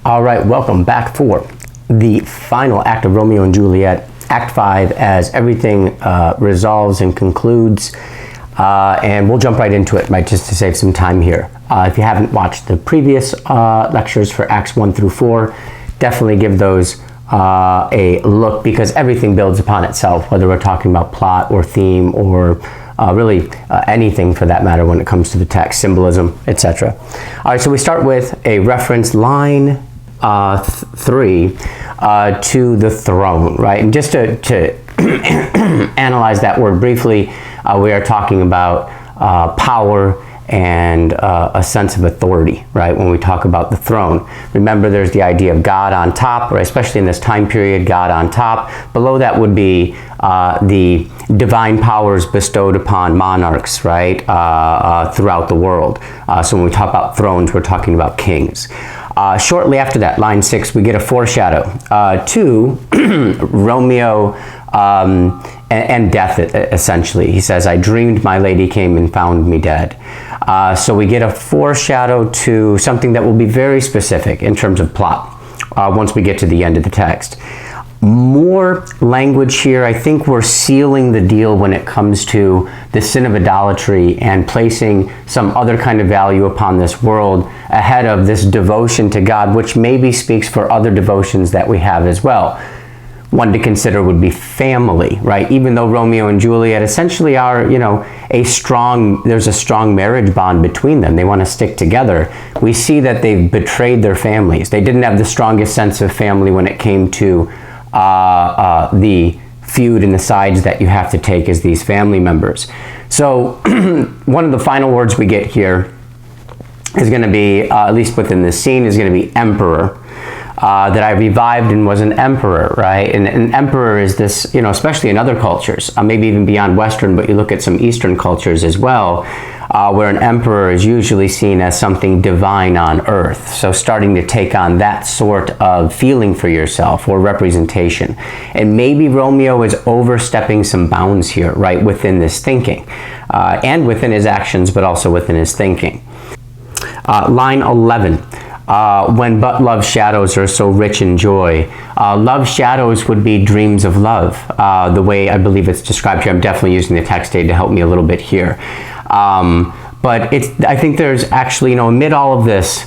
All right, welcome back for the final act of Romeo and Juliet, Act 5, as everything resolves and concludes. And we'll jump right into it, right, just to save some time here. If you haven't watched the previous lectures for Acts 1 through 4, definitely give those a look, because everything builds upon itself, whether we're talking about plot or theme or really anything for that matter when it comes to the text, symbolism, etc. All right, so we start with a reference, line 3, to the throne, right? And just to analyze that word briefly, we are talking about power and a sense of authority, right? When we talk about the throne, remember there's the idea of God on top, or especially in this time period, God on top. Below that would be the divine powers bestowed upon monarchs, right, throughout the world. So when we talk about thrones, we're talking about kings. Shortly after that, line 6, we get a foreshadow to Romeo and death, essentially. He says, I dreamed my lady came and found me dead. So we get a foreshadow to something that will be very specific in terms of plot once we get to the end of the text. More language here. I think we're sealing the deal when it comes to the sin of idolatry and placing some other kind of value upon this world ahead of this devotion to God, which maybe speaks for other devotions that we have as well. One to consider would be family, right? Even though Romeo and Juliet essentially are, you know, there's a strong marriage bond between them. They want to stick together. We see that they've betrayed their families. They didn't have the strongest sense of family when it came to the feud and the sides that you have to take as these family members. So one of the final words we get here is going to be, at least within this scene, is going to be emperor. That I revived and was an emperor, right? And an emperor is this, you know, especially in other cultures, maybe even beyond Western, but you look at some Eastern cultures as well, where an emperor is usually seen as something divine on earth. So starting to take on that sort of feeling for yourself or representation. And maybe Romeo is overstepping some bounds here, right, within this thinking, and within his actions, but also within his thinking. Line 11. When but love's shadows are so rich in joy. Love's shadows would be dreams of love, the way I believe it's described here. I'm definitely using the text aid to help me a little bit here. But I think there's actually, you know, amid all of this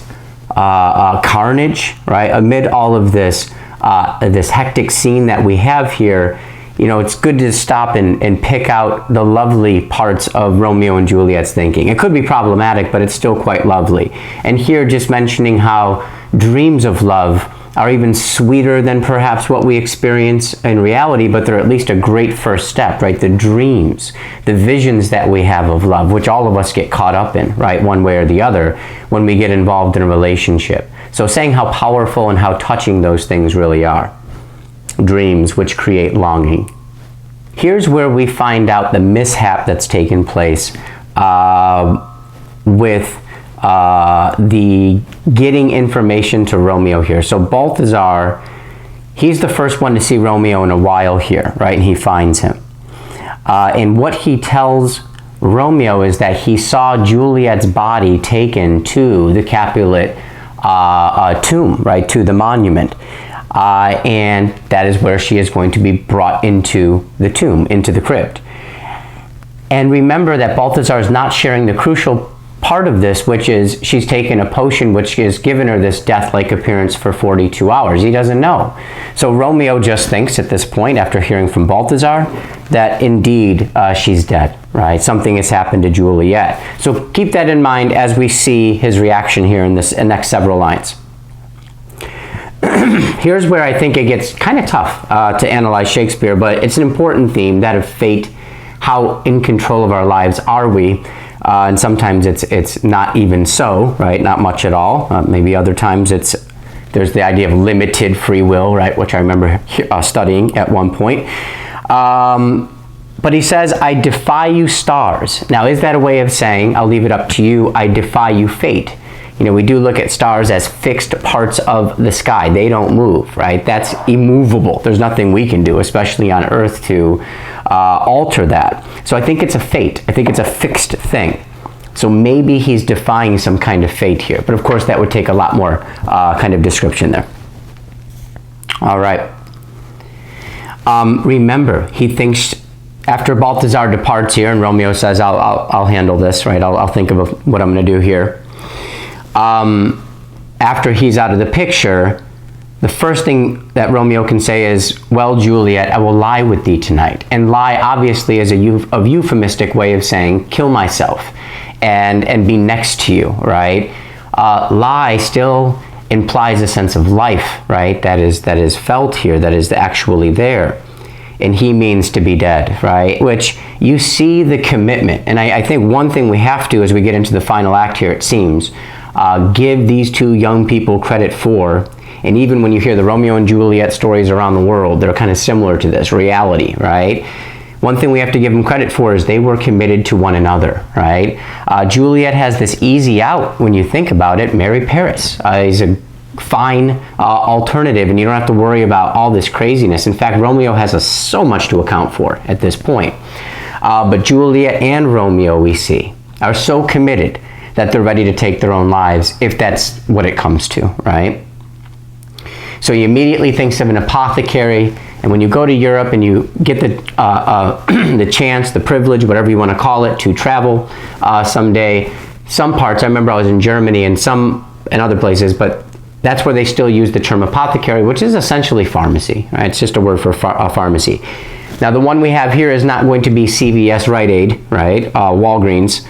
carnage, right, amid all of this hectic scene that we have here, you know, it's good to stop and pick out the lovely parts of Romeo and Juliet's thinking. It could be problematic, but it's still quite lovely. And here, just mentioning how dreams of love are even sweeter than perhaps what we experience in reality, but they're at least a great first step, right? The dreams, the visions that we have of love, which all of us get caught up in, right, one way or the other, when we get involved in a relationship. So saying how powerful and how touching those things really are. Dreams which create longing. Here's where we find out the mishap that's taken place with the getting information to Romeo here. So Balthazar, he's the first one to see Romeo in a while here, right? And he finds him. And what he tells Romeo is that he saw Juliet's body taken to the Capulet tomb, right, to the monument. And that is where she is going to be brought into the tomb, into the crypt. And remember that Balthazar is not sharing the crucial part of this, which is she's taken a potion which has given her this death-like appearance for 42 hours. He doesn't know. So Romeo just thinks at this point, after hearing from Balthazar, that indeed she's dead, right? Something has happened to Juliet. So keep that in mind as we see his reaction here in this next several lines. Here's where I think it gets kind of tough to analyze Shakespeare, but it's an important theme, that of fate. How in control of our lives are we? And sometimes it's not even so, right? Not much at all. Maybe other times there's the idea of limited free will, right? Which I remember studying at one point. But he says, I defy you stars. Now, is that a way of saying, I'll leave it up to you, I defy you fate? You know, we do look at stars as fixed parts of the sky. They don't move, right? That's immovable. There's nothing we can do, especially on Earth, to alter that. So I think it's a fate. I think it's a fixed thing. So maybe he's defying some kind of fate here. But of course, that would take a lot more kind of description there. All right. Remember, he thinks, after Balthazar departs here, and Romeo says, I'll handle this, right? I'll think of what I'm going to do here. After he's out of the picture, the first thing that Romeo can say is, well, Juliet, I will lie with thee tonight. And lie, obviously, is a euphemistic way of saying kill myself and be next to you, right? Lie still implies a sense of life, right? That is felt here, that is actually there. And he means to be dead, right? Which you see the commitment. And I think one thing we have to, as we get into the final act here, it seems, give these two young people credit for. And even when you hear the Romeo and Juliet stories around the world, they're kind of similar to this reality, right? One thing we have to give them credit for is they were committed to one another, right? Juliet has this easy out when you think about it. Marry Paris. He's a fine alternative, and you don't have to worry about all this craziness. In fact, Romeo has so much to account for at this point. But Juliet and Romeo, we see, are so committed that they're ready to take their own lives, if that's what it comes to, right? So he immediately thinks of an apothecary, and when you go to Europe and you get the the chance, the privilege, whatever you want to call it, to travel someday, some parts, I remember I was in Germany and other places, but that's where they still use the term apothecary, which is essentially pharmacy, right? It's just a word for pharmacy. Now, the one we have here is not going to be CVS, Rite Aid, right? Walgreens.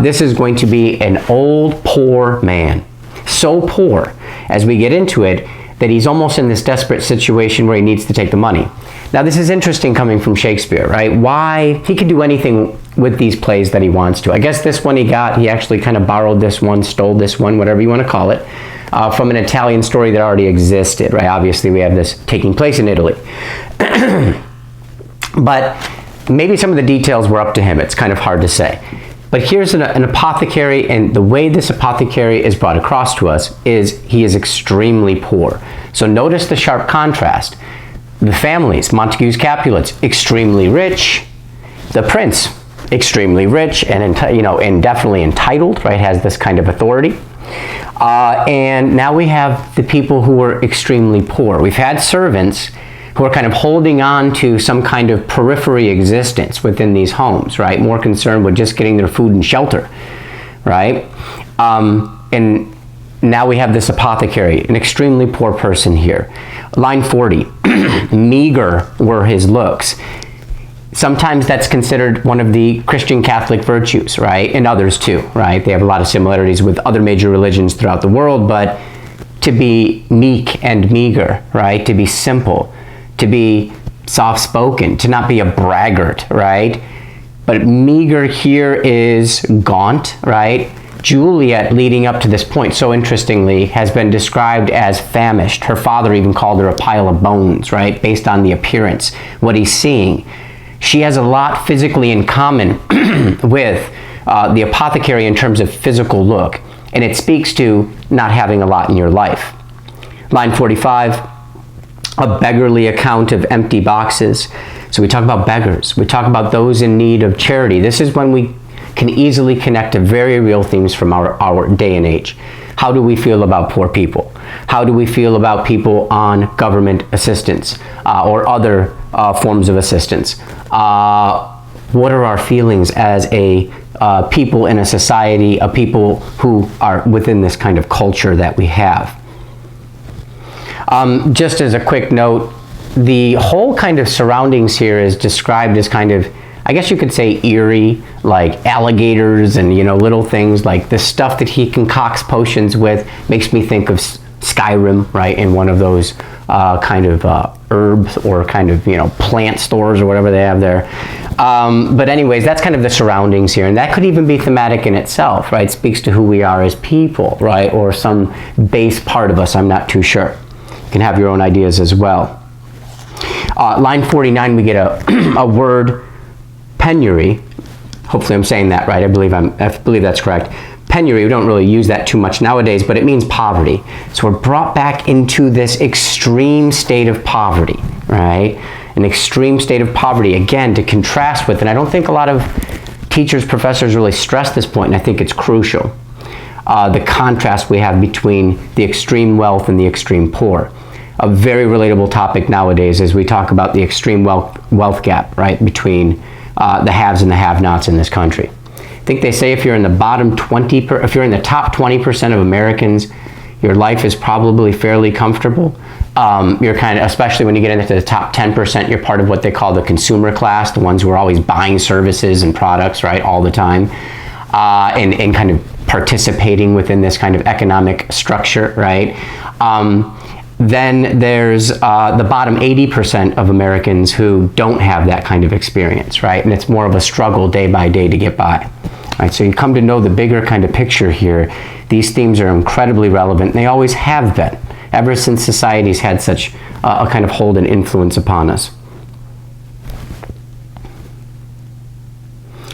This is going to be an old, poor man. So poor, as we get into it, that he's almost in this desperate situation where he needs to take the money. Now, this is interesting coming from Shakespeare, right? Why? He could do anything with these plays that he wants to. I guess this one he actually kind of borrowed this one, stole this one, whatever you want to call it, from an Italian story that already existed, right? Obviously, we have this taking place in Italy. But maybe some of the details were up to him. It's kind of hard to say. But here's an apothecary, and the way this apothecary is brought across to us is he is extremely poor. So notice the sharp contrast. The families, Montagues, Capulets, extremely rich. The prince, extremely rich and definitely entitled, right? Has this kind of authority. And now we have the people who are extremely poor. We've had servants who are kind of holding on to some kind of periphery existence within these homes, right? More concerned with just getting their food and shelter, right? And now we have this apothecary, an extremely poor person here. Line 40, meager were his looks. Sometimes that's considered one of the Christian Catholic virtues, right? And others too, right? They have a lot of similarities with other major religions throughout the world, but to be meek and meager, right? To be simple, to be soft-spoken, to not be a braggart, right? But meager here is gaunt, right? Juliet, leading up to this point, so interestingly, has been described as famished. Her father even called her a pile of bones, right? Based on the appearance, what he's seeing. She has a lot physically in common with the apothecary in terms of physical look, and it speaks to not having a lot in your life. Line 45, a beggarly account of empty boxes. So we talk about beggars. We talk about those in need of charity. This is when we can easily connect to very real themes from our day and age. How do we feel about poor people? How do we feel about people on government assistance or other forms of assistance? What are our feelings as a people in a society, a people who are within this kind of culture that we have? Just as a quick note, the whole kind of surroundings here is described as kind of, I guess you could say, eerie, like alligators and, little things like the stuff that he concocts potions with makes me think of Skyrim, right? In one of those kind of herbs or kind of, plant stores or whatever they have there. But anyways, that's kind of the surroundings here. And that could even be thematic in itself, right? It speaks to who we are as people, right? Or some base part of us, I'm not too sure. You can have your own ideas as well. Line 49, we get a word, penury. Hopefully I'm saying that right. I believe that's correct. Penury, we don't really use that too much nowadays, but it means poverty. So we're brought back into this extreme state of poverty, right? An extreme state of poverty, again, to contrast with, and I don't think a lot of teachers, professors really stress this point, and I think it's crucial. The contrast we have between the extreme wealth and the extreme poor. A very relatable topic nowadays as we talk about the extreme wealth gap, right, between the haves and the have-nots in this country. I think they say if you're in the bottom 20, if you're in the top 20% of Americans, your life is probably fairly comfortable. You're kind of, especially when you get into the top 10%, you're part of what they call the consumer class, the ones who are always buying services and products, right, all the time, and kind of participating within this kind of economic structure, right? Then there's the bottom 80% of Americans who don't have that kind of experience, right? And it's more of a struggle day by day to get by. Right, so you come to know the bigger kind of picture here. These themes are incredibly relevant, and they always have been, ever since society's had such a kind of hold and influence upon us.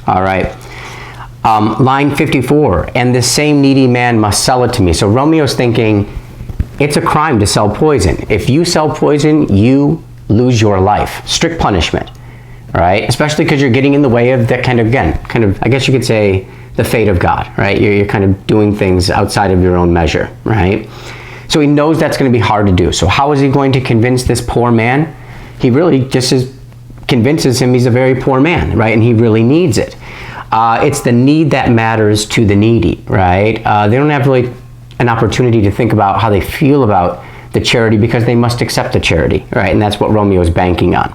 All right. Line 54, and this same needy man must sell it to me. So Romeo's thinking, it's a crime to sell poison. If you sell poison, you lose your life. Strict punishment, right? Especially because you're getting in the way of that kind of, again, I guess you could say, the fate of God, right? You're kind of doing things outside of your own measure, right? So he knows that's going to be hard to do. So how is he going to convince this poor man? He really just convinces him he's a very poor man, right? And he really needs it. It's the need that matters to the needy, right? They don't have really an opportunity to think about how they feel about the charity because they must accept the charity, right? And that's what Romeo is banking on.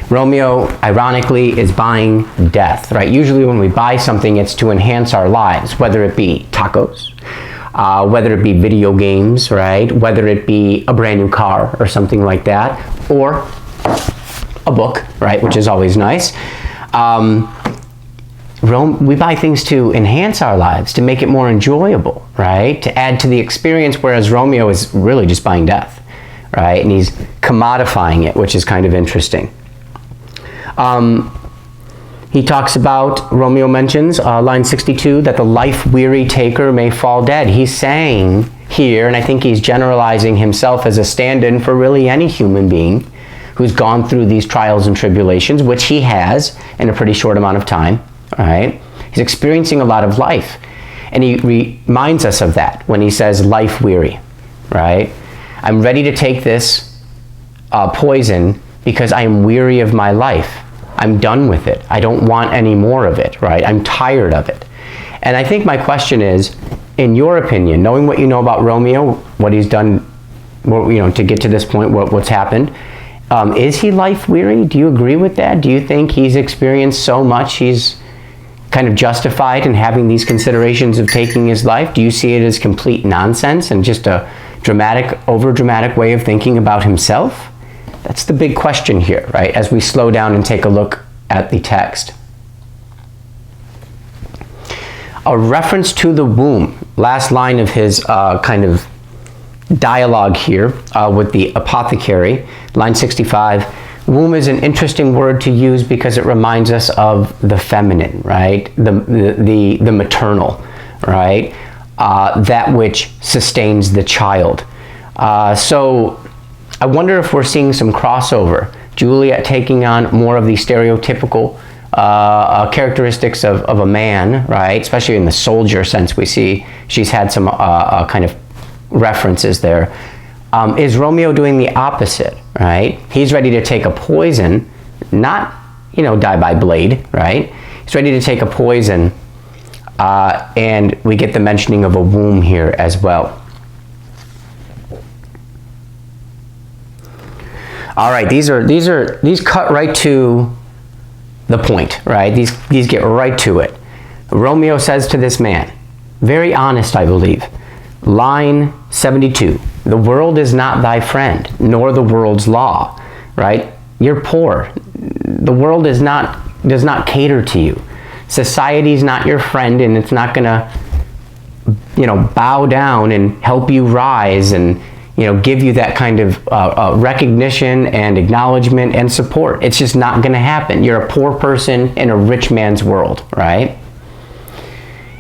Romeo, ironically, is buying death, right? Usually when we buy something, it's to enhance our lives, whether it be tacos, whether it be video games, right? Whether it be a brand new car or something like that, or a book, right? Which is always nice. We buy things to enhance our lives, to make it more enjoyable, right? To add to the experience, whereas Romeo is really just buying death, right? And he's commodifying it, which is kind of interesting. He talks about, Romeo mentions, line 62, that the life-weary taker may fall dead. He's saying here, and I think he's generalizing himself as a stand-in for really any human being who's gone through these trials and tribulations, which he has in a pretty short amount of time, right? He's experiencing a lot of life. And he reminds us of that when he says life-weary, right? I'm ready to take this poison because I am weary of my life. I'm done with it. I don't want any more of it, right? I'm tired of it. And I think my question is, in your opinion, knowing what you know about Romeo, what he's done, to get to this point, what's happened, is he life weary? Do you agree with that? Do you think he's experienced so much he's kind of justified in having these considerations of taking his life? Do you see it as complete nonsense and just a over-dramatic way of thinking about himself? That's the big question here, right? As we slow down and take a look at the text. A reference to the womb, last line of his kind of dialogue here with the Apothecary, line 65. Womb is an interesting word to use because it reminds us of the feminine, right? The maternal, right? That which sustains the child. So I wonder if we're seeing some crossover. Juliet taking on more of the stereotypical characteristics of a man, right? Especially in the soldier sense, we see she's had some kind of references there. Is Romeo doing the opposite, right? He's ready to take a poison, not, die by blade, right? He's ready to take a poison, and we get the mentioning of a womb here as well. All right, these cut right to the point, right? These get right to it. Romeo says to this man, very honest, I believe, line 72, the world is not thy friend, nor the world's law, right? You're poor. The world does not cater to you. Society's not your friend, and it's not gonna, bow down and help you rise and, give you that kind of recognition and acknowledgement and support. It's just not going to happen. You're a poor person in a rich man's world, right?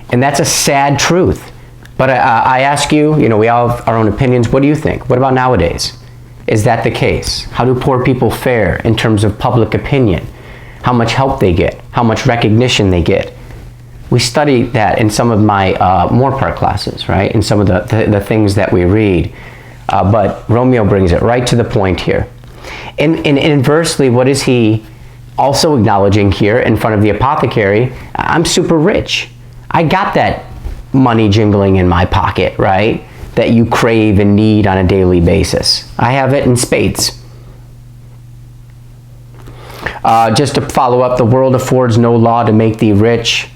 And that's a sad truth. But I ask you, we all have our own opinions. What do you think? What about nowadays? Is that the case? How do poor people fare in terms of public opinion? how much help they get, how much recognition they get. We study that in some of my Moore Park classes, right? In some of the things that we read. But Romeo brings it right to the point here. And inversely, what is he also acknowledging here in front of the apothecary? I'm super rich. I got that money jingling in my pocket, right? That you crave and need on a daily basis. I have it in spades. Just to follow up, the world affords no law to make thee rich.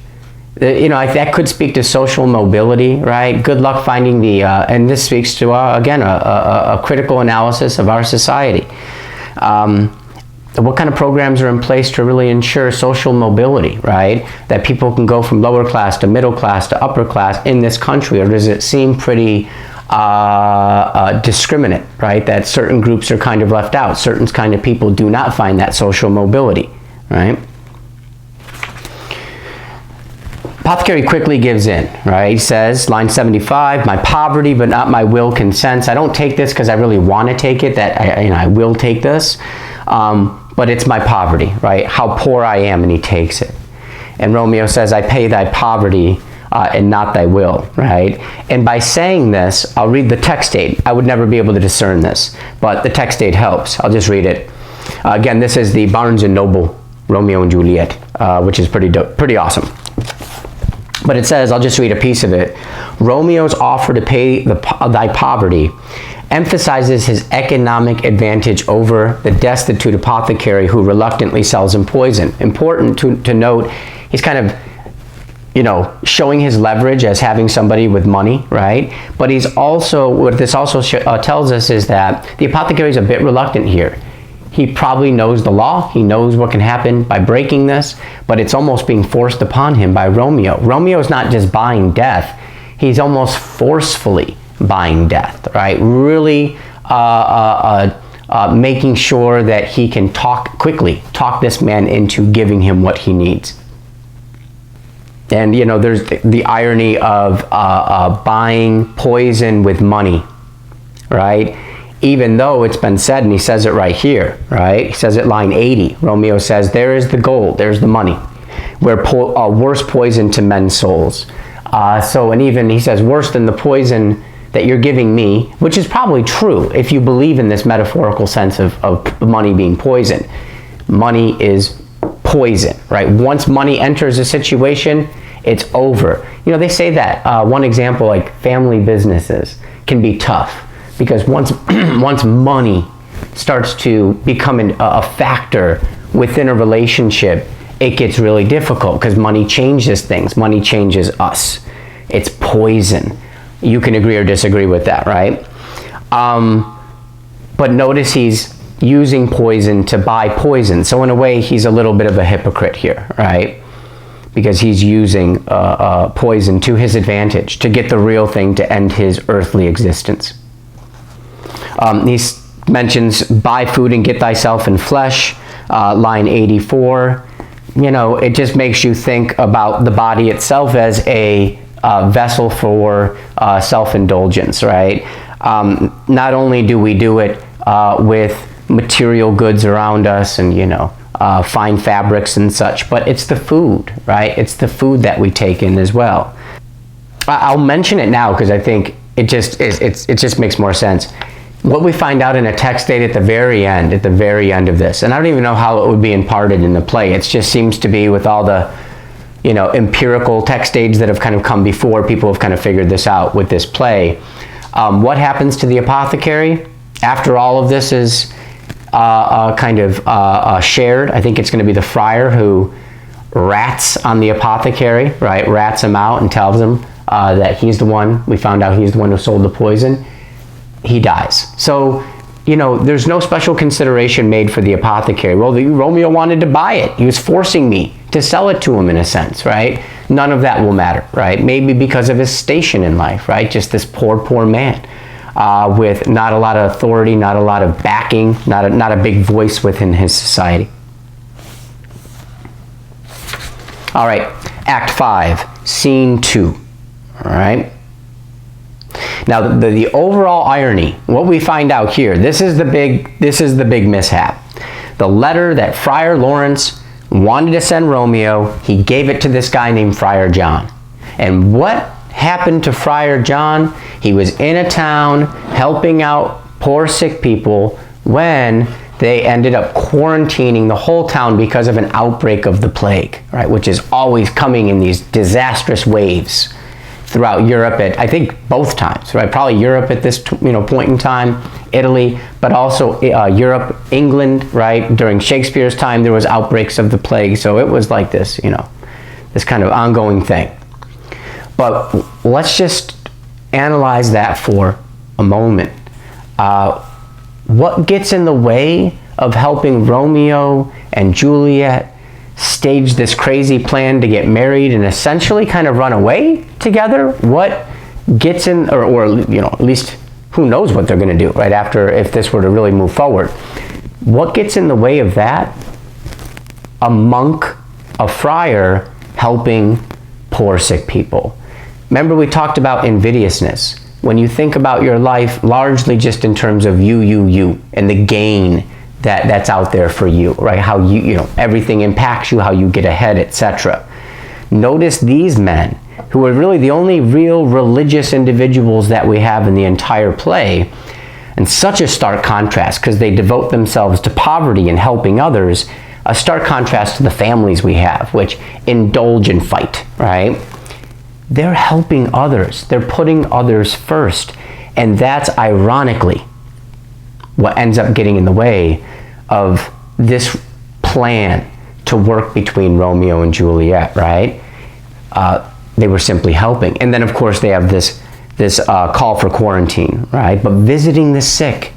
You know, that could speak to social mobility, right? Good luck finding the, and this speaks to, again, a critical analysis of our society. What kind of programs are in place to really ensure social mobility, right? That people can go from lower class to middle class to upper class in this country, or does it seem pretty discriminate, right? That certain groups are kind of left out. Certain kind of people do not find that social mobility, right? Apothecary quickly gives in, right? He says, line 75, my poverty but not my will consents. I don't take this because I really want to take it, that I will take this, but it's my poverty, right? How poor I am, and he takes it. And Romeo says, I pay thy poverty and not thy will, right? And by saying this, I'll read the text aid. I would never be able to discern this, but the text aid helps. I'll just read it. Again, this is the Barnes & Noble Romeo and Juliet, which is pretty awesome. But it says, I'll just read a piece of it. Romeo's offer to pay thy poverty emphasizes his economic advantage over the destitute apothecary who reluctantly sells him poison. Important to note, he's kind of, you know, showing his leverage as having somebody with money, right? But he's also, what this also tells us is that the apothecary is a bit reluctant here. He probably knows the law. He knows what can happen by breaking this, but it's almost being forced upon him by Romeo. Romeo is not just buying death. He's almost forcefully buying death, right? Really making sure that he can talk this man into giving him what he needs. And, you know, there's the irony of buying poison with money, right? Even though it's been said, and he says it right here, right? He says it line 80. Romeo says, there is the gold, there's the money. We're worse poison to men's souls. And even he says, worse than the poison that you're giving me, which is probably true if you believe in this metaphorical sense of money being poison. Money is poison, right? Once money enters a situation, it's over. You know, they say that one example, like family businesses can be tough. Because once money starts to become a factor within a relationship, it gets really difficult because money changes things. Money changes us. It's poison. You can agree or disagree with that, right? But notice he's using poison to buy poison. So in a way, he's a little bit of a hypocrite here, right? Because he's using poison to his advantage to get the real thing to end his earthly existence. He mentions, buy food and get thyself in flesh, line 84. You know, it just makes you think about the body itself as a vessel for self-indulgence, right? Not only do we do it with material goods around us and, you know, fine fabrics and such, but it's the food, right? It's the food that we take in as well. I'll mention it now because I think it just makes more sense. What we find out in a text aid at the very end of this, and I don't even know how it would be imparted in the play. It just seems to be with all the, you know, empirical text aids that have kind of come before, people have kind of figured this out with this play. What happens to the apothecary after all of this is shared? I think it's going to be the friar who rats on the apothecary, right? Rats him out and tells him that he's the one, we found out he's the one who sold the poison. He dies. So, you know, there's no special consideration made for the apothecary. Well, Romeo wanted to buy it. He was forcing me to sell it to him in a sense, right? None of that will matter, right? Maybe because of his station in life, right? Just this poor man with not a lot of authority, not a lot of backing, not a big voice within his society. All right, Act 5, Scene 2, all right? Now, the overall irony, what we find out here, this is the big mishap. The letter that Friar Laurence wanted to send Romeo. He gave it to this guy named Friar John. And what happened to Friar John? He was in a town helping out poor sick people when they ended up quarantining the whole town because of an outbreak of the plague, right? Which is always coming in these disastrous waves throughout Europe at, I think, both times, right? Probably Europe at this point in time, Italy, but also Europe, England, right? During Shakespeare's time, there was outbreaks of the plague, so it was like this, this kind of ongoing thing. But let's just analyze that for a moment. What gets in the way of helping Romeo and Juliet stage this crazy plan to get married and essentially kind of run away together? What gets in, or at least who knows what they're going to do right after, if this were to really move forward? What gets in the way of that? A monk, a friar, helping poor sick people. Remember, we talked about invidiousness. When you think about your life largely just in terms of you, and the gain that's out there for you, right? How everything impacts you, how you get ahead, etc. Notice these men, who are really the only real religious individuals that we have in the entire play, and such a stark contrast because they devote themselves to poverty and helping others, a stark contrast to the families we have, which indulge and fight, right? They're helping others. They're putting others first. And that's ironically what ends up getting in the way of this plan to work between Romeo and Juliet, right? They were simply helping. And then, of course, they have this call for quarantine, right? But visiting the sick,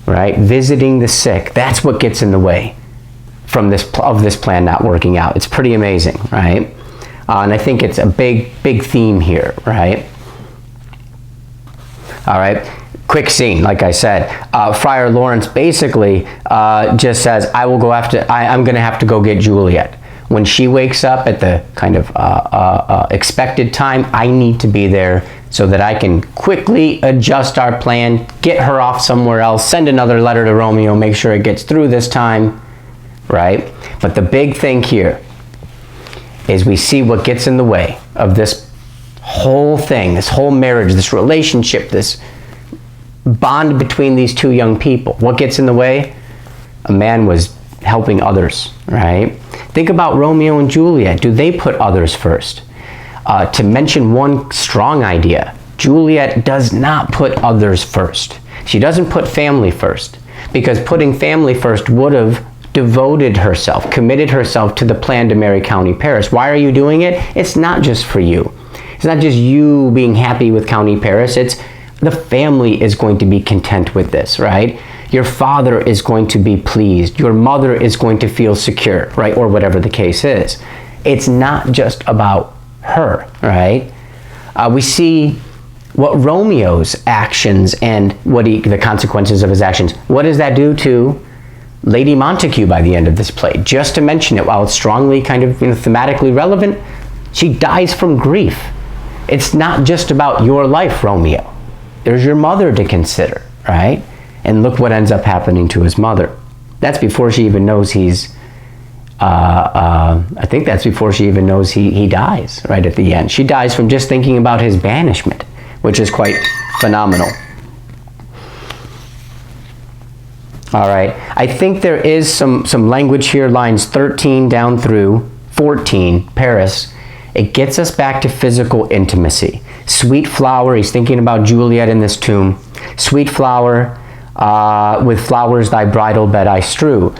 right? Visiting the sick, that's what gets in the way from this plan not working out. It's pretty amazing, right? And I think it's a big theme here, right? All right, quick scene, like I said. Friar Laurence basically just says, I'm going to have to go get Juliet. When she wakes up at the kind of expected time, I need to be there so that I can quickly adjust our plan, get her off somewhere else, send another letter to Romeo, make sure it gets through this time, right? But the big thing here is we see what gets in the way of this whole thing, this whole marriage, this relationship, this bond between these two young people. What gets in the way? A man was helping others, right? Think about Romeo and Juliet. Do they put others first? To mention one strong idea, Juliet does not put others first. She doesn't put family first, because putting family first would have devoted herself, committed herself to the plan to marry County Paris. Why are you doing it? It's not just for you. It's not just you being happy with County Paris. It's the family is going to be content with this, right? Your father is going to be pleased. Your mother is going to feel secure, right? Or whatever the case is. It's not just about her, right? We see what Romeo's actions and the consequences of his actions. What does that do to Lady Montague by the end of this play? Just to mention it, while it's strongly kind of thematically relevant, she dies from grief. It's not just about your life, Romeo. There's your mother to consider, right? And look what ends up happening to his mother. That's before she even knows I think that's before she even knows he dies, right at the end. She dies from just thinking about his banishment, which is quite phenomenal. All right, I think there is some language here, lines 13 down through 14, Paris. It gets us back to physical intimacy. Sweet flower, he's thinking about Juliet in this tomb. Sweet flower, with flowers thy bridal bed I strew.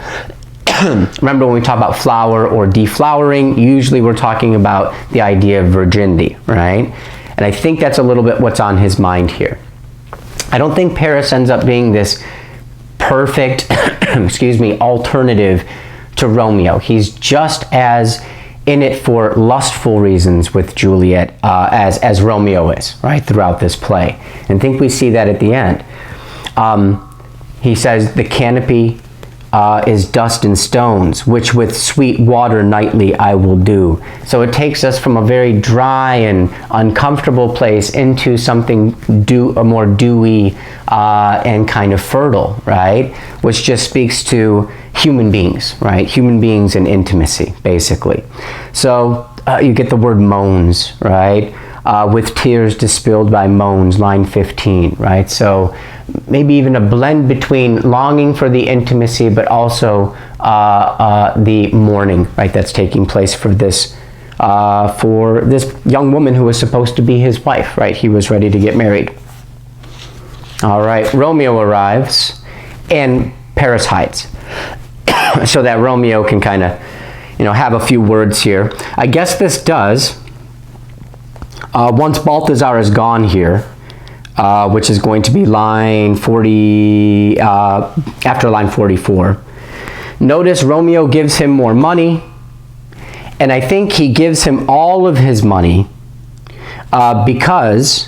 Remember when we talk about flower or deflowering, usually we're talking about the idea of virginity, right? And I think that's a little bit what's on his mind here. I don't think Paris ends up being this perfect, alternative to Romeo. He's just as in it for lustful reasons with Juliet as Romeo is, right, throughout this play. And I think we see that at the end. He says, the canopy is dust and stones, which with sweet water nightly I will do. So it takes us from a very dry and uncomfortable place into something more dewy and kind of fertile, right? Which just speaks to human beings, right? Human beings and intimacy, basically. So you get the word moans, right? With tears distilled by moans, line 15, right? So maybe even a blend between longing for the intimacy, but also the mourning, right, that's taking place for this young woman who was supposed to be his wife, right? He was ready to get married. All right, Romeo arrives, and Paris hides, so that Romeo can kind of, have a few words here. I guess this does. Once Balthazar is gone here, which is going to be line 40, after line 44. Notice Romeo gives him more money, and I think he gives him all of his money because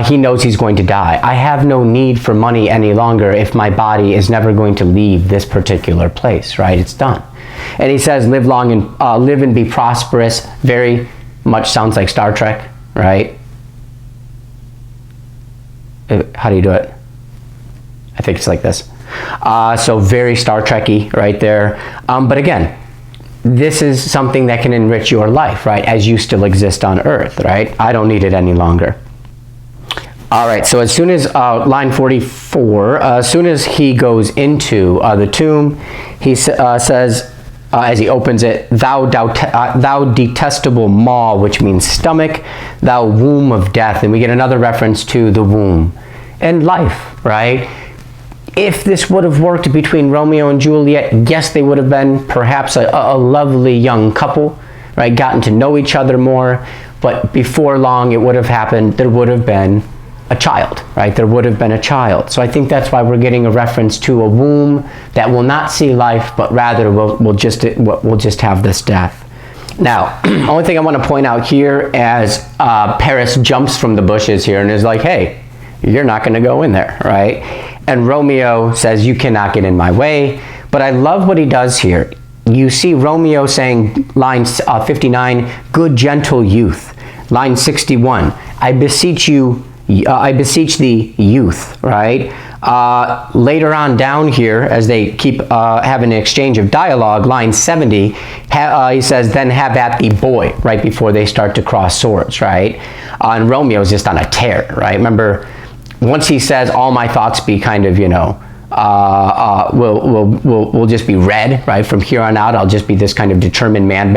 he knows he's going to die. I have no need for money any longer if my body is never going to leave this particular place, right? It's done. And he says, live long and live and be prosperous. Very much sounds like Star Trek, right? How do you do it? I think it's like this. So very Star Trek-y right there. But again, this is something that can enrich your life, right? As you still exist on Earth, right? I don't need it any longer. All right, so as soon as, line 44, as soon as he goes into the tomb, he says, as he opens it, thou detestable maw, which means stomach, thou womb of death. And we get another reference to the womb and life, right? If this would have worked between Romeo and Juliet, yes, they would have been perhaps a lovely young couple, right? Gotten to know each other more. But before long, it would have happened. There would have been a child, right? There would have been a child. So I think that's why we're getting a reference to a womb that will not see life, but rather will just have this death. Now, only thing I want to point out here as Paris jumps from the bushes here and is like, hey, you're not going to go in there, right? And Romeo says, you cannot get in my way. But I love what he does here. You see Romeo saying, line 59, good gentle youth. Line 61, I beseech thee, youth, right? Later on down here, as they keep having an exchange of dialogue, line 70, he says, then have at thee, boy, right before they start to cross swords, right? And Romeo's just on a tear, right? Remember, once he says, all my thoughts be kind of, will just be red, right? From here on out, I'll just be this kind of determined man.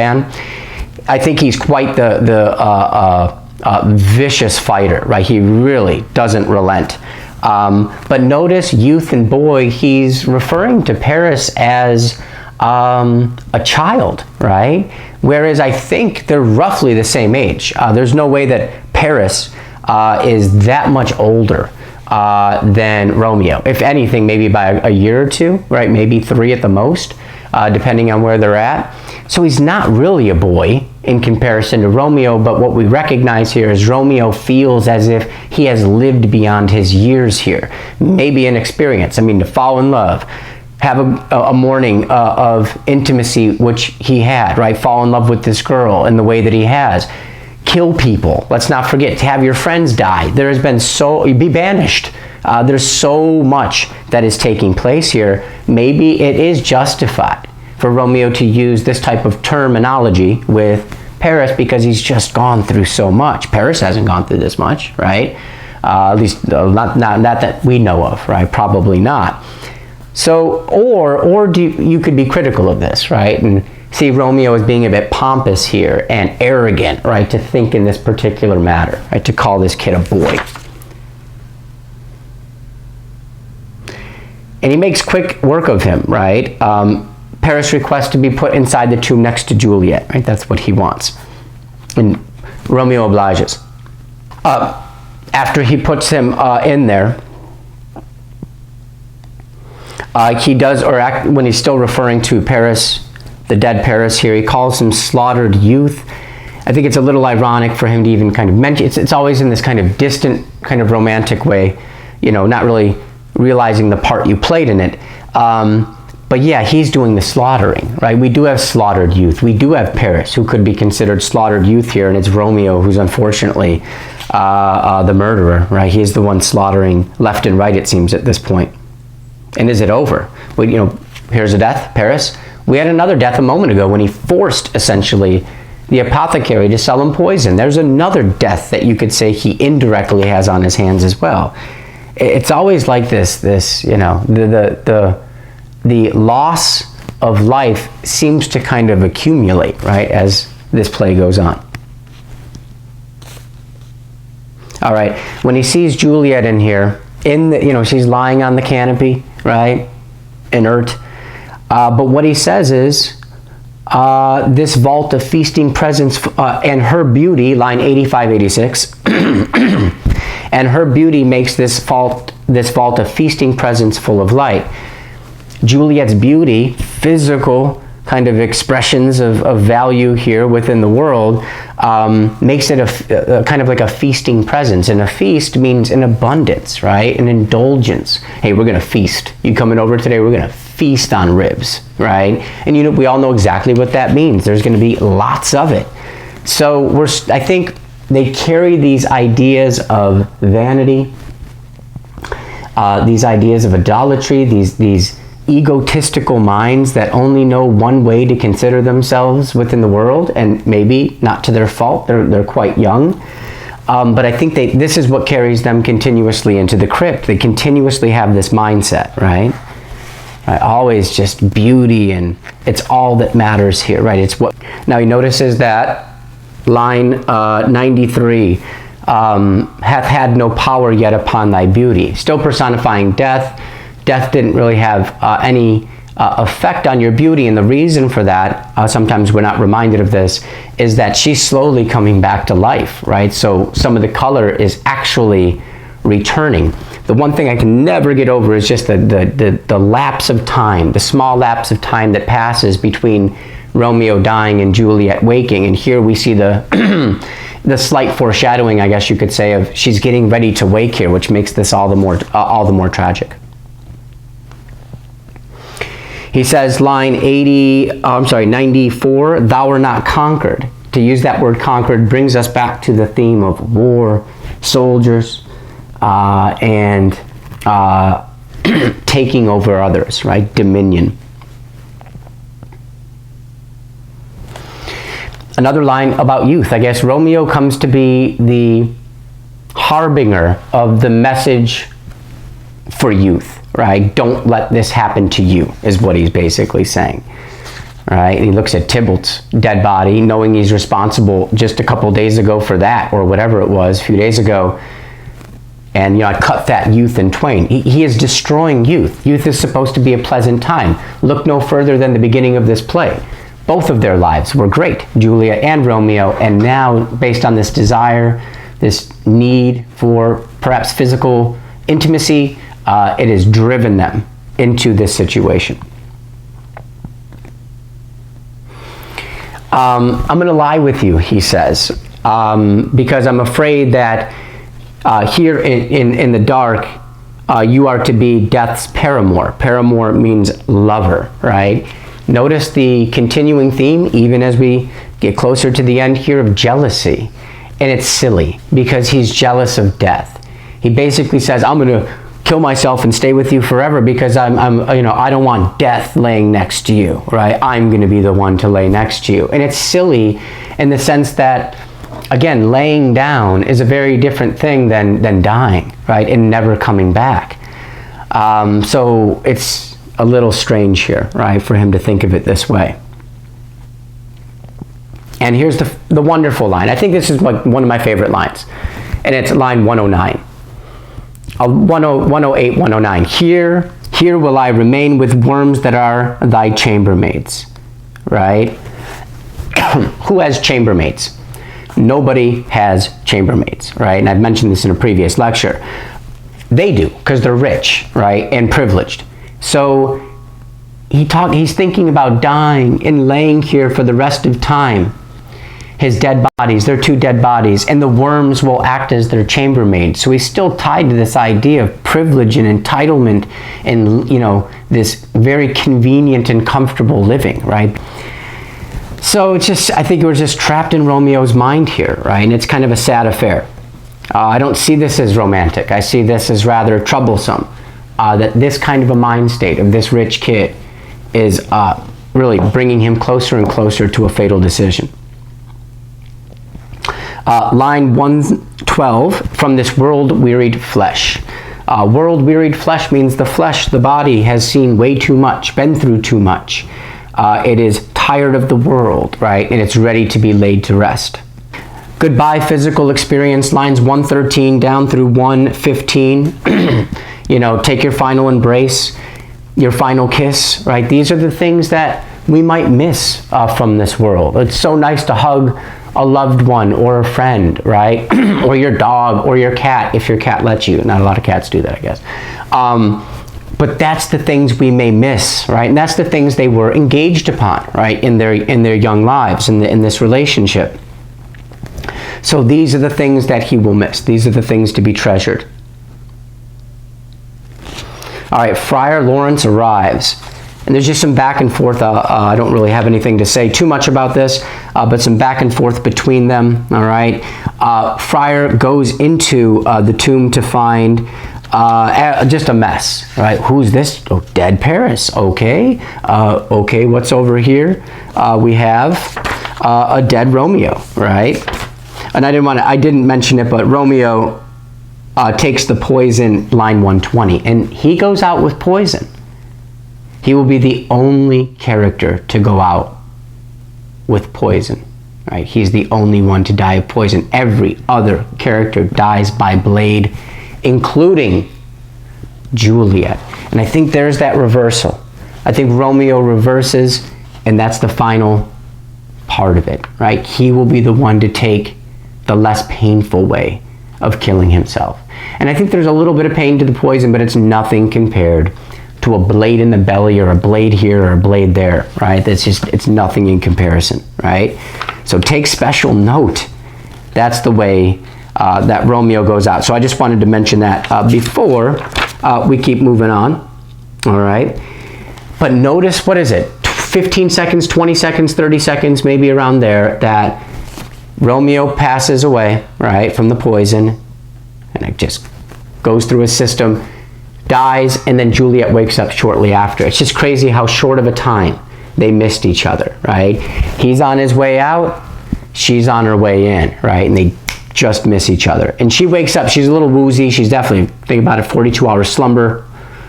I think he's quite the vicious fighter, right? He really doesn't relent. But notice youth and boy, he's referring to Paris as a child, right? Whereas I think they're roughly the same age. There's no way that Paris is that much older than Romeo. If anything, maybe by a year or two, right? Maybe 3 at the most, depending on where they're at. So he's not really a boy in comparison to Romeo, but what we recognize here is Romeo feels as if he has lived beyond his years here. Maybe an experience. I mean, to fall in love, have a morning of intimacy, which he had, right? Fall in love with this girl in the way that he has. Kill people. Let's not forget to have your friends die. There has been be banished. There's so much that is taking place here. Maybe it is justified for Romeo to use this type of terminology with Paris because he's just gone through so much. Paris hasn't gone through this much, right? At least not that we know of, right? Probably not. So, you could be critical of this, right? And see Romeo as being a bit pompous here and arrogant, right? To think in this particular matter, right? To call this kid a boy. And he makes quick work of him, right? Paris requests to be put inside the tomb next to Juliet, right? That's what he wants. And Romeo obliges. After he puts him in there, he does, when he's still referring to Paris, the dead Paris here, he calls him slaughtered youth. I think it's a little ironic for him to even kind of mention, it's always in this kind of distant, kind of romantic way, not really realizing the part you played in it. But yeah, he's doing the slaughtering, right? We do have slaughtered youth. We do have Paris, who could be considered slaughtered youth here, and it's Romeo who's unfortunately the murderer, right? He's the one slaughtering left and right, it seems, at this point. And is it over? Well, you know, here's a death, Paris. We had another death a moment ago when he forced, essentially, the apothecary to sell him poison. There's another death that you could say he indirectly has on his hands as well. It's always like this, you know, the loss of life seems to kind of accumulate, right, as this play goes on. All right, when he sees Juliet in here, you know, she's lying on the canopy, right, inert. But what he says is, this vault of feasting presence and her beauty, line 85-86, and her beauty makes this vault of feasting presence full of light. Juliet's beauty, physical kind of expressions of value here within the world, makes it a kind of like a feasting presence. And a feast means an abundance, right? An indulgence. Hey, we're going to feast. You coming over today? We're going to feast on ribs, right? And you know, we all know exactly what that means. There's going to be lots of it. So I think they carry these ideas of vanity, these ideas of idolatry, these egotistical minds that only know one way to consider themselves within the world, and maybe not to their fault. They're quite young. But I think this is what carries them continuously into the crypt. They continuously have this mindset, right? Always just beauty, and it's all that matters here, right? It's what. Now he notices that line 93, hath had no power yet upon thy beauty. Still personifying death. Death didn't really have any effect on your beauty, and the reason for that, sometimes we're not reminded of this, is that she's slowly coming back to life, right? So some of the color is actually returning. The one thing I can never get over is just the lapse of time, the small lapse of time that passes between Romeo dying and Juliet waking. And here we see the the slight foreshadowing, I guess you could say, of she's getting ready to wake here, which makes this all the more tragic. He says, line 94, thou art not conquered. To use that word conquered brings us back to the theme of war, soldiers, and taking over others, right? Dominion. Another line about youth. I guess Romeo comes to be the harbinger of the message for youth, right? Don't let this happen to you, is what he's basically saying, right? And he looks at Tybalt's dead body, knowing he's responsible just a couple days ago for that, or whatever it was, a few days ago, and, you know, I cut that youth in twain. He is destroying youth. Youth is supposed to be a pleasant time. Look no further than the beginning of this play. Both of their lives were great, Julia and Romeo, and now, based on this desire, this need for perhaps physical intimacy, it has driven them into this situation. I'm going to lie with you, he says, because I'm afraid that here in the dark, you are to be death's paramour. Paramour means lover, right? Notice the continuing theme, even as we get closer to the end here, of jealousy. And it's silly, because he's jealous of death. He basically says, I'm going to kill myself and stay with you forever because I don't want death laying next to you, right? I'm going to be the one to lay next to you. And it's silly in the sense that, again, laying down is a very different thing than dying, right? And never coming back. So it's a little strange here, right, for him to think of it this way. And here's the wonderful line. I think this is one of my favorite lines. And it's line 109. 108, 109. Here will I remain with worms that are thy chambermaids, right? Who has chambermaids? Nobody has chambermaids, right? And I've mentioned this in a previous lecture. They do, because they're rich, right, and privileged. So he's thinking about dying and laying here for the rest of time. his dead bodies, their 2 dead bodies, and the worms will act as their chambermaids. So he's still tied to this idea of privilege and entitlement and, you know, this very convenient and comfortable living, right? So it's just, I think we're just trapped in Romeo's mind here, right? And it's kind of a sad affair. I don't see this as romantic. I see this as rather troublesome. That this kind of a mind state of this rich kid is really bringing him closer and closer to a fatal decision. Line 112, from this world-wearied flesh. World-wearied flesh means the flesh, the body, has seen way too much, been through too much. It is tired of the world, right? And it's ready to be laid to rest. Goodbye physical experience, lines 113 down through 115. You know, take your final embrace, your final kiss, right? These are the things that we might miss from this world. It's so nice to hug a loved one or a friend, right? Or your dog or your cat, if your cat lets you. Not a lot of cats do that, I guess. But that's the things we may miss, right? And that's the things they were engaged upon, right, in their young lives, in this relationship. So these are the things that he will miss. These are the things to be treasured. All right, Friar Laurence arrives. And there's just some back and forth. I don't really have anything to say too much about this, but some back and forth between them, all right? Friar goes into the tomb to find just a mess, right? Who's this? Oh, dead Paris, okay. Okay, what's over here? We have a dead Romeo, right? And I didn't mention it, but Romeo takes the poison, line 120, and he goes out with poison. He will be the only character to go out with poison, right? He's the only one to die of poison. Every other character dies by blade, including Juliet. And I think there's that reversal. I think Romeo reverses, and that's the final part of it, right? He will be the one to take the less painful way of killing himself. And I think there's a little bit of pain to the poison, but it's nothing compared to a blade in the belly or a blade here or a blade there, right? It's nothing in comparison, right? So take special note. That's the way that Romeo goes out. So I just wanted to mention that before we keep moving on, all right? But notice, what is it? 15 seconds, 20 seconds, 30 seconds, maybe around there, that Romeo passes away, right, from the poison, and it just goes through his system, dies, and then Juliet wakes up shortly after. It's just crazy how short of a time they missed each other, right? He's on his way out, she's on her way in, right? And they just miss each other. And she wakes up, she's a little woozy, she's definitely, think about it, 42-hour slumber.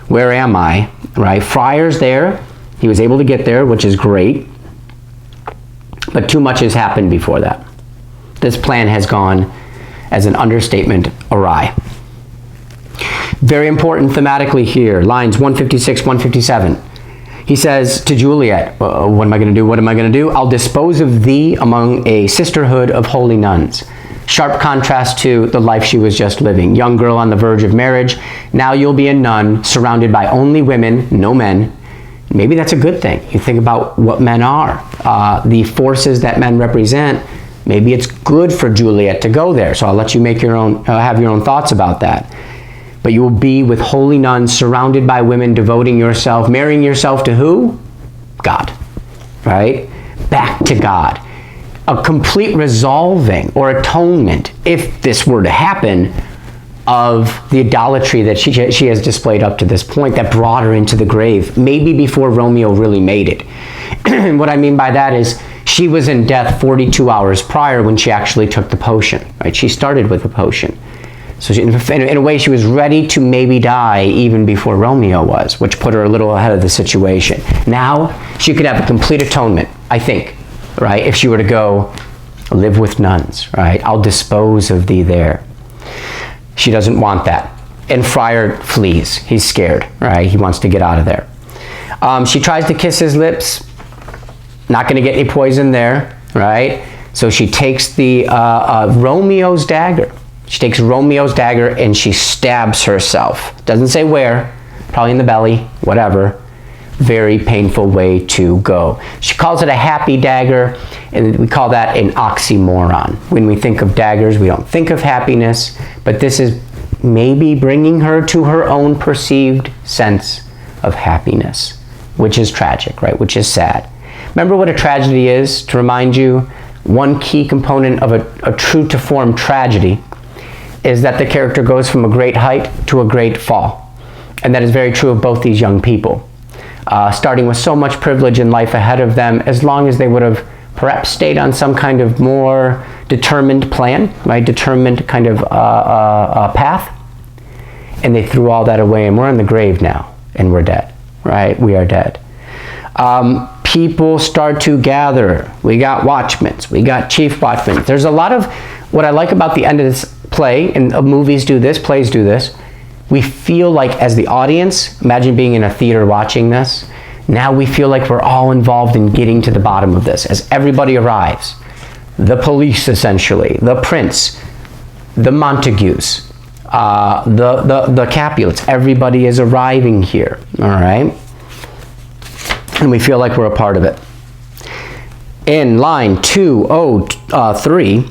Where am I, right? Friar's there, he was able to get there, which is great, but too much has happened before that. This plan has gone, as an understatement, awry. Very important thematically here, lines 156, 157. He says to Juliet, what am I going to do? What am I going to do? I'll dispose of thee among a sisterhood of holy nuns. Sharp contrast to the life she was just living. Young girl on the verge of marriage. Now you'll be a nun surrounded by only women, no men. Maybe that's a good thing. You think about what men are, the forces that men represent. Maybe it's good for Juliet to go there. So I'll let you make your own, have your own thoughts about that. But you will be with holy nuns, surrounded by women, devoting yourself, marrying yourself to who? God, right? Back to God. A complete resolving or atonement, if this were to happen, of the idolatry that she has displayed up to this point that brought her into the grave, maybe before Romeo really made it. And what I mean by that is she was in death 42 hours prior when she actually took the potion, right? She started with the potion. So she, in a way, she was ready to maybe die even before Romeo was, which put her a little ahead of the situation. Now, she could have a complete atonement, I think, right? If she were to go live with nuns, right? I'll dispose of thee there. She doesn't want that. And Friar flees. He's scared, right? He wants to get out of there. She tries to kiss his lips. Not going to get any poison there, right? So she takes the Romeo's dagger. She takes Romeo's dagger and she stabs herself. Doesn't say where, probably in the belly, whatever. very painful way to go. She calls it a happy dagger, and we call that an oxymoron. When we think of daggers, we don't think of happiness, but this is maybe bringing her to her own perceived sense of happiness, which is tragic, right? Which is sad. Remember what a tragedy is, to remind you, one key component of a true to form tragedy is that the character goes from a great height to a great fall. And that is very true of both these young people. Starting with so much privilege in life ahead of them, as long as they would have perhaps stayed on some kind of more determined plan, right? Determined kind of path. And they threw all that away, and we're in the grave now, and we're dead, right? We are dead. People start to gather. We got watchmen, we got chief watchmen. There's a lot of, what I like about the end of this play, and movies do this, plays do this, we feel like as the audience, imagine being in a theater watching this, now we feel like we're all involved in getting to the bottom of this. As everybody arrives, the police essentially, the prince, the Montagues, the Capulets, everybody is arriving here, all right? And we feel like we're a part of it. In line 203,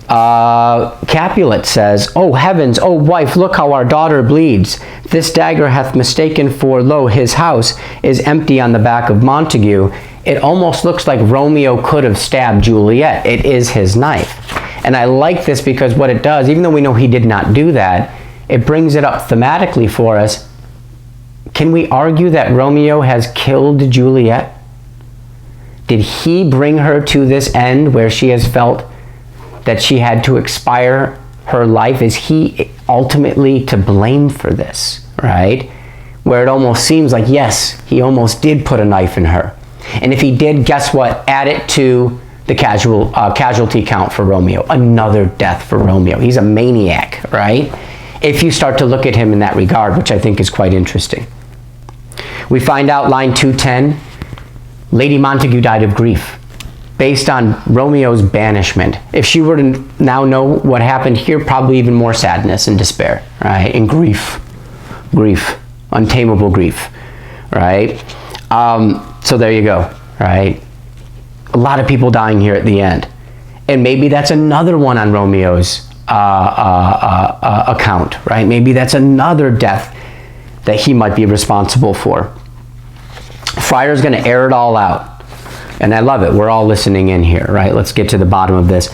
Capulet says, "O heavens, O wife, look how our daughter bleeds. This dagger hath mistaken for, lo, his house is empty on the back of Montague." It almost looks like Romeo could have stabbed Juliet. It is his knife. And I like this because what it does, even though we know he did not do that, it brings it up thematically for us. Can we argue that Romeo has killed Juliet? Did he bring her to this end where she has felt that she had to expire her life? Is he ultimately to blame for this, right? Where it almost seems like, yes, he almost did put a knife in her. And if he did, guess what? Add it to the casualty count for Romeo. Another death for Romeo. He's a maniac, right? If you start to look at him in that regard, which I think is quite interesting. We find out, line 210, Lady Montague died of grief, based on Romeo's banishment. If she were to now know what happened here, probably even more sadness and despair, right? And grief, untamable grief, right? So there you go, right? A lot of people dying here at the end. And maybe that's another one on Romeo's account, right? Maybe that's another death that he might be responsible for. Friar's going to air it all out. And I love it. We're all listening in here, right? Let's get to the bottom of this.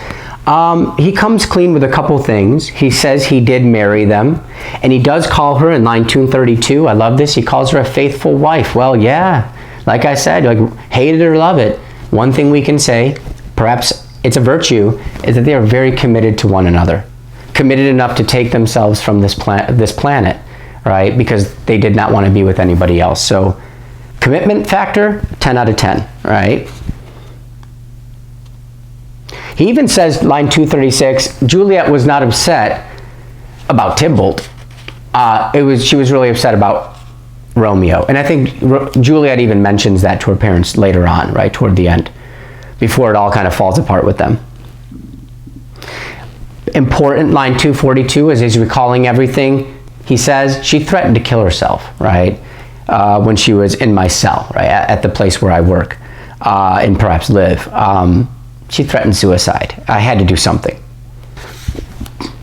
He comes clean with a couple things. He says he did marry them. And he does call her in line 232. I love this. He calls her a faithful wife. Well, yeah. Like I said, like, hate it or love it, one thing we can say, perhaps it's a virtue, is that they are very committed to one another. Committed enough to take themselves from this planet, right? Because they did not want to be with anybody else. So commitment factor, 10 out of 10, right? He even says, line 236, Juliet was not upset about Tybalt. She was really upset about Romeo. And I think Juliet even mentions that to her parents later on, right, toward the end, before it all kind of falls apart with them. Important, line 242, as he's recalling everything, he says she threatened to kill herself, right, when she was in my cell, right, at the place where I work and perhaps live. She threatened suicide. I had to do something.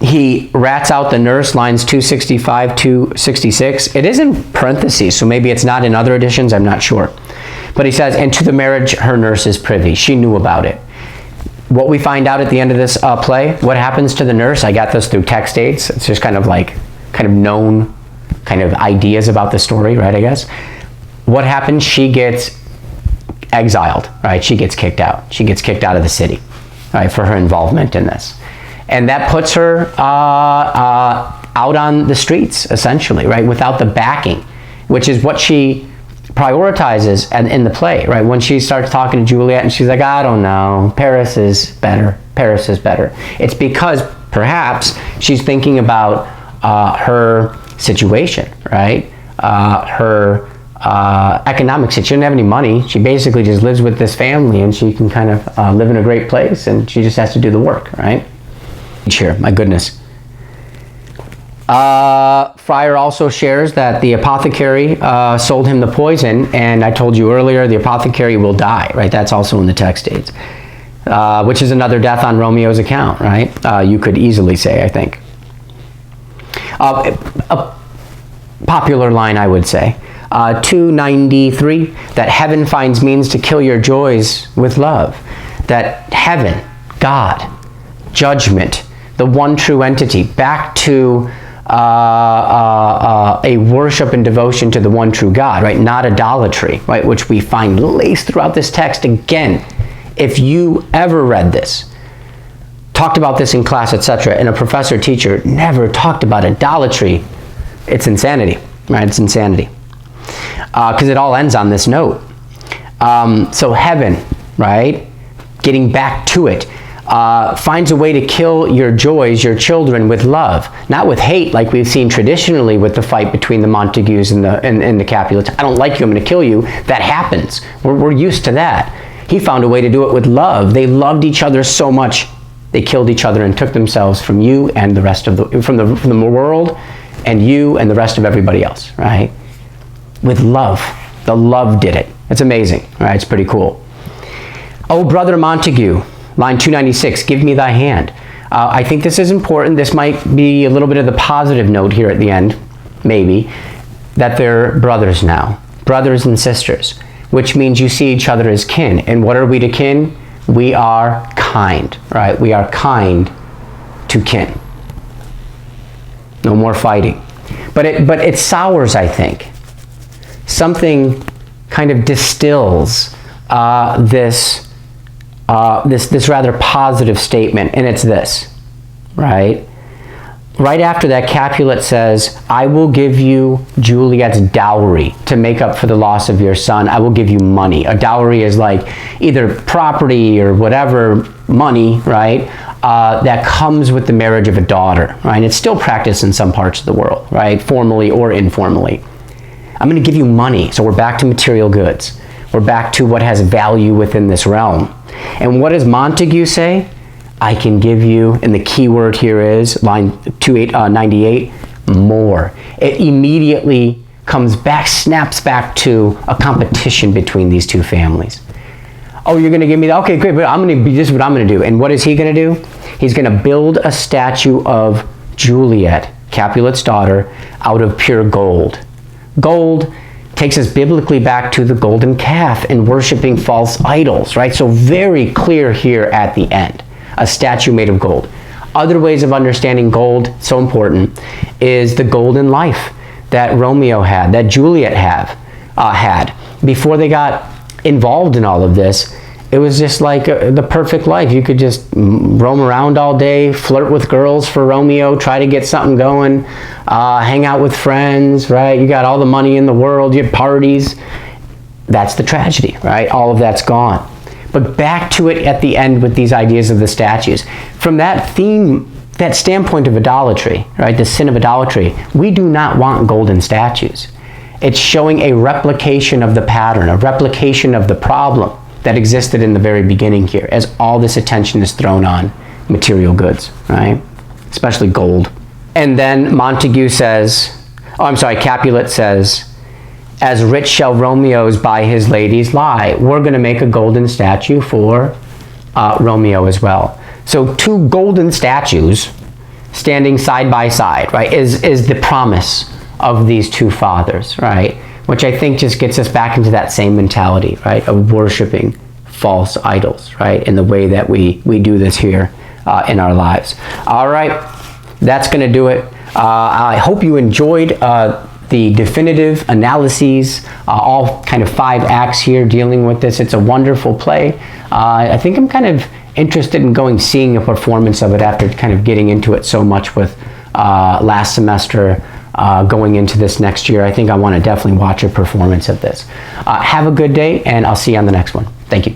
He rats out the nurse, lines 265, 266. It is in parentheses, so maybe it's not in other editions, I'm not sure. But he says, and to the marriage her nurse is privy. She knew about it. What we find out at the end of this play, what happens to the nurse, I got this through text aids. It's just kind of known kind of ideas about the story, right, I guess. What happens? She gets exiled, right? She gets kicked out. She gets kicked out of the city, right, for her involvement in this. And that puts her out on the streets, essentially, right, without the backing, which is what she prioritizes in the play, right? When she starts talking to Juliet and she's like, I don't know, Paris is better. Paris is better. It's because perhaps she's thinking about her situation, right? Her economic situation. She doesn't have any money. She basically just lives with this family and she can kind of live in a great place and she just has to do the work, right? Here, my goodness. Friar also shares that the apothecary sold him the poison, and I told you earlier the apothecary will die, right? That's also in the text dates, which is another death on Romeo's account, right? You could easily say, I think. A popular line, I would say. 293, that heaven finds means to kill your joys with love. That heaven, God, judgment, the one true entity, back to a worship and devotion to the one true God, right? Not idolatry, right? Which we find laced throughout this text. Again, if you ever read this, talked about this in class, etc., and a professor, teacher never talked about idolatry, it's insanity, right? It's insanity. Because it all ends on this note. So heaven, right? Getting back to it. Finds a way to kill your joys, your children, with love, not with hate, like we've seen traditionally with the fight between the Montagues and the Capulets. I don't like you, I'm going to kill you. That happens. We're used to that. He found a way to do it with love. They loved each other so much, they killed each other and took themselves from you and the rest of from the world, and you and the rest of everybody else, right? With love. The love did it. It's amazing, right? It's pretty cool. Oh, brother Montague, line 296, give me thy hand. I think this is important. This might be a little bit of the positive note here at the end, maybe, that they're brothers now, brothers and sisters, which means you see each other as kin. And what are we to kin? We are kind, right? We are kind to kin. No more fighting. But it sours, I think. Something kind of distills this rather positive statement, and it's this, right? Right after that, Capulet says, I will give you Juliet's dowry to make up for the loss of your son. I will give you money. A dowry is like either property or whatever money, right? That comes with the marriage of a daughter, right? It's still practiced in some parts of the world, right? Formally or informally. I'm going to give you money. So we're back to material goods. We're back to what has value within this realm. And what does Montague say? I can give you, and the key word here is, line 98, more. It immediately comes back, snaps back to a competition between these two families. Oh, you're going to give me that? Okay, great, but this is what I'm going to do. And what is he going to do? He's going to build a statue of Juliet, Capulet's daughter, out of pure gold. Gold takes us biblically back to the golden calf and worshiping false idols, right? So very clear here at the end, a statue made of gold. Other ways of understanding gold, so important, is the golden life that Romeo had, that Juliet had. Before they got involved in all of this, it was just like the perfect life. You could just roam around all day, flirt with girls for Romeo, try to get something going, hang out with friends, right? You got all the money in the world, you had parties. That's the tragedy, right? All of that's gone. But back to it at the end with these ideas of the statues. From that theme, that standpoint of idolatry, right? The sin of idolatry, we do not want golden statues. It's showing a replication of the pattern, a replication of the problem that existed in the very beginning here, as all this attention is thrown on material goods, right? Especially gold. And then Montague says, Capulet says, as rich shall Romeo's by his ladies lie. We're going to make a golden statue for Romeo as well. So two golden statues standing side by side, right, is the promise of these two fathers, right? Which I think just gets us back into that same mentality, right, of worshiping false idols, right, in the way that we do this here in our lives. All right, that's going to do it. I hope you enjoyed the Definitive Analyses, all kind of 5 acts here dealing with this. It's a wonderful play. I think I'm kind of interested in seeing a performance of it after kind of getting into it so much with last semester. Going into this next year, I think I want to definitely watch a performance of this. Have a good day, and I'll see you on the next one. Thank you.